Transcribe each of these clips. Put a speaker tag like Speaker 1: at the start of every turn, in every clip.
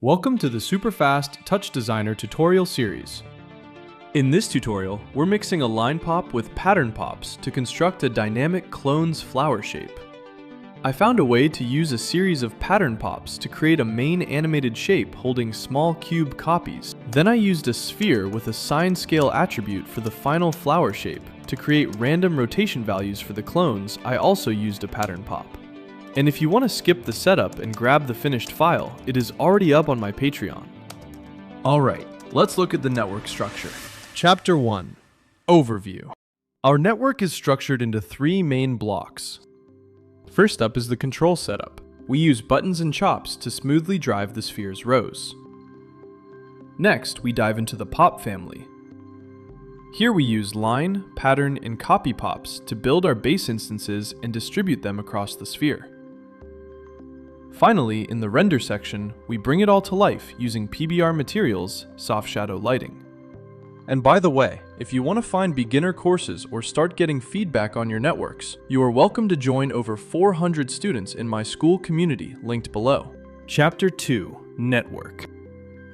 Speaker 1: Welcome to the super fast TouchDesigner tutorial series. In this tutorial, we're mixing a line pop with pattern pops to construct a dynamic clone's flower shape. I found a way to use a series of pattern pops to create a main animated shape holding small cube copies. Then I used a sphere with a sine scale attribute for the final flower shape. To create random rotation values for the clones, I also used a pattern pop. And if you want to skip the setup and grab the finished file, it is already up on my Patreon. Alright, let's look at the network structure. Chapter 1. Overview. Our network is structured into three main blocks. First up is the control setup. We use buttons and chops to smoothly drive the sphere's rows. Next, we dive into the pop family. Here we use line, pattern, and copy pops to build our base instances and distribute them across the sphere. Finally, in the render section, we bring it all to life using PBR materials, soft shadow lighting. And by the way, if you want to find beginner courses or start getting feedback on your networks, you are welcome to join over 400 students in my school community linked below. Chapter 2. Network.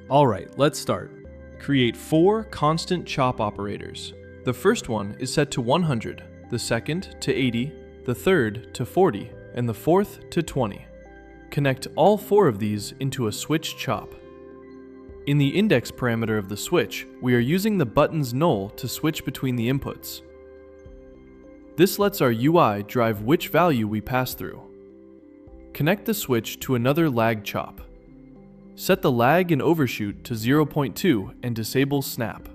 Speaker 1: Alright, let's start. Create 4 constant chop operators. The first one is set to 100, the second to 80, the third to 40, and the fourth to 20. Connect all 4 of these into a switch chop. In the index parameter of the switch, we are using the button's null to switch between the inputs. This lets our UI drive which value we pass through. Connect the switch to another lag chop. Set the lag and overshoot to 0.2 and disable snap.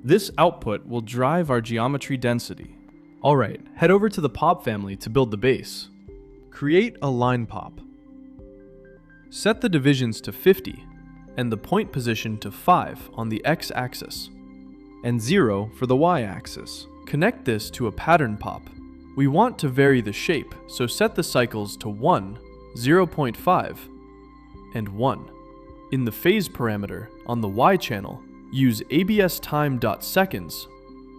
Speaker 1: This output will drive our geometry density. Alright, head over to the pop family to build the base. Create a line pop. Set the divisions to 50 and the point position to 5 on the x-axis and 0 for the y-axis. Connect this to a pattern pop. We want to vary the shape, so set the cycles to 1, 0.5, and 1. In the phase parameter on the y channel, use absTime.seconds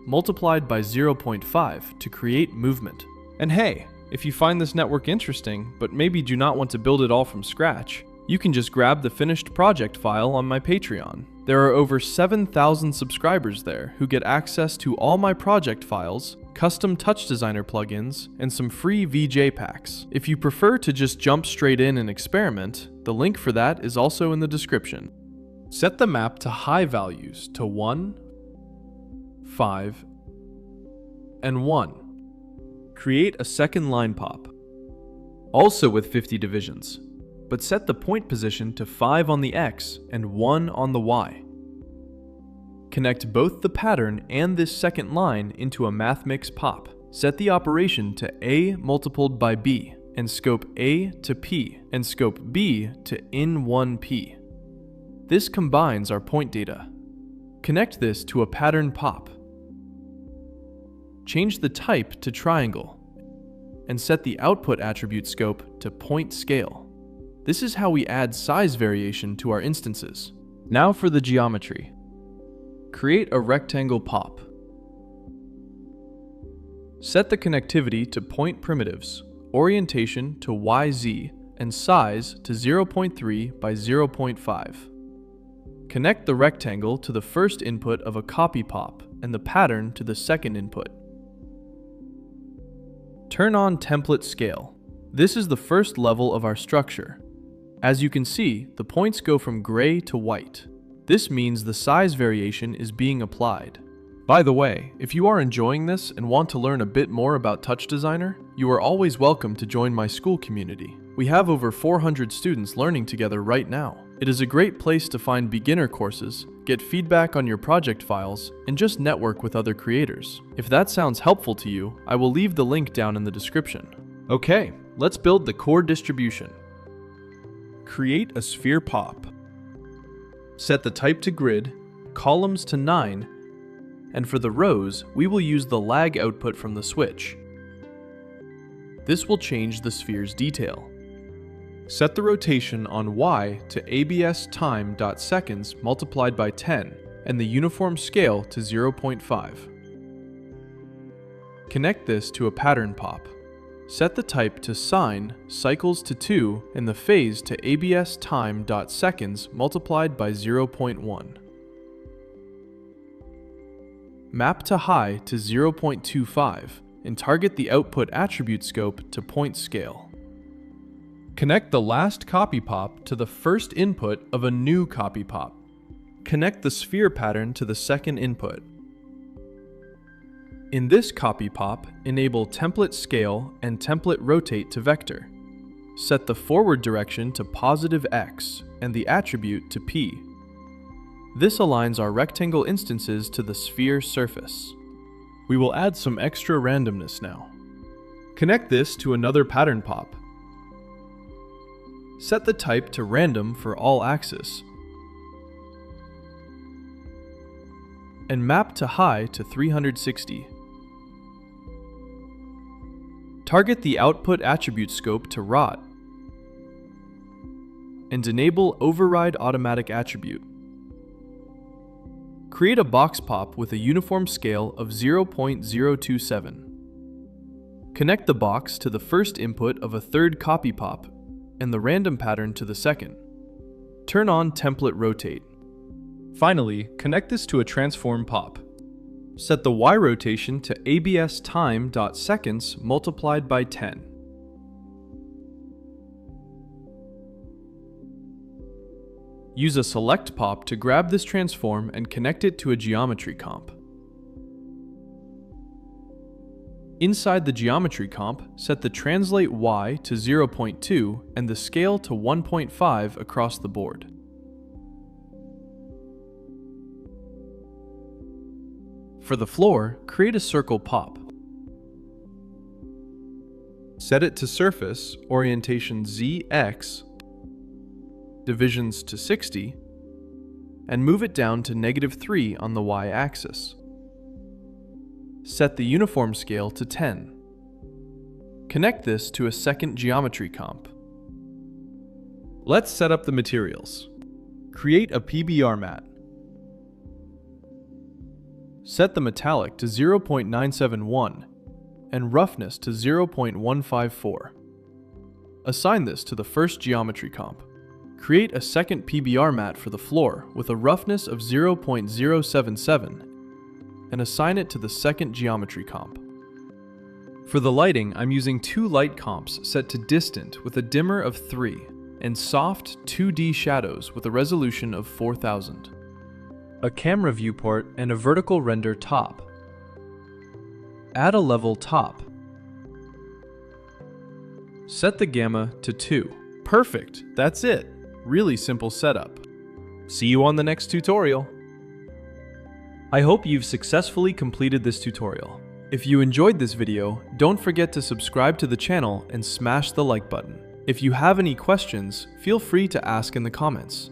Speaker 1: multiplied by 0.5 to create movement. And hey, if you find this network interesting, but maybe do not want to build it all from scratch, you can just grab the finished project file on my Patreon. There are over 7,000 subscribers there who get access to all my project files, custom TouchDesigner plugins, and some free VJ packs. If you prefer to just jump straight in and experiment, the link for that is also in the description. Set the map to high values to 1, 5, and 1. Create a second line pop, also with 50 divisions, but set the point position to 5 on the x and 1 on the y. Connect both the pattern and this second line into a Mathmix Pop. Set the operation to a multiplied by b, and scope a to p, and scope b to in1p. This combines our point data. Connect this to a pattern pop. Change the type to triangle, and set the output attribute scope to point scale. This is how we add size variation to our instances. Now for the geometry. Create a rectangle pop. Set the connectivity to point primitives, orientation to YZ, and size to 0.3 by 0.5. Connect the rectangle to the first input of a copy pop and the pattern to the second input. Turn on template scale. This is the first level of our structure. As you can see, the points go from gray to white. This means the size variation is being applied. By the way, if you are enjoying this and want to learn a bit more about TouchDesigner, you are always welcome to join my school community. We have over 400 students learning together right now. It is a great place to find beginner courses, get feedback on your project files, and just network with other creators. If that sounds helpful to you, I will leave the link down in the description. Okay, let's build the core distribution. Create a sphere pop. Set the type to grid, columns to 9, and for the rows, we will use the lag output from the switch. This will change the sphere's detail. Set the rotation on Y to absTime.seconds multiplied by 10, and the uniform scale to 0.5. Connect this to a pattern pop. Set the type to sine, cycles to 2, and the phase to absTime.seconds multiplied by 0.1. Map to high to 0.25, and target the output attribute scope to point scale. Connect the last copy pop to the first input of a new copy pop. Connect the sphere pattern to the second input. In this copy pop, enable template scale and template rotate to vector. Set the forward direction to positive x and the attribute to p. This aligns our rectangle instances to the sphere surface. We will add some extra randomness now. Connect this to another pattern pop. Set the type to random for all axes. And map to high to 360. Target the output attribute scope to rot. And enable override automatic attribute. Create a box pop with a uniform scale of 0.027. Connect the box to the first input of a third copy pop and the random pattern to the second. Turn on template rotate. Finally, connect this to a transform pop. Set the Y rotation to absTime.seconds multiplied by 10. Use a select pop to grab this transform and connect it to a geometry comp. Inside the geometry comp, set the translate Y to 0.2 and the scale to 1.5 across the board. For the floor, create a circle pop. Set it to surface, orientation ZX, divisions to 60, and move it down to -3 on the y-axis. Set the uniform scale to 10. Connect this to a second geometry comp. Let's set up the materials. Create a PBR mat. Set the metallic to 0.971 and roughness to 0.154. Assign this to the first geometry comp. Create a second PBR mat for the floor with a roughness of 0.077 and assign it to the second geometry comp. For the lighting, I'm using 2 light comps set to distant with a dimmer of 3 and soft 2D shadows with a resolution of 4000. A camera viewport and a vertical render top. Add a level top. Set the gamma to 2. Perfect, that's it. Really simple setup. See you on the next tutorial. I hope you've successfully completed this tutorial. If you enjoyed this video, don't forget to subscribe to the channel and smash the like button. If you have any questions, feel free to ask in the comments.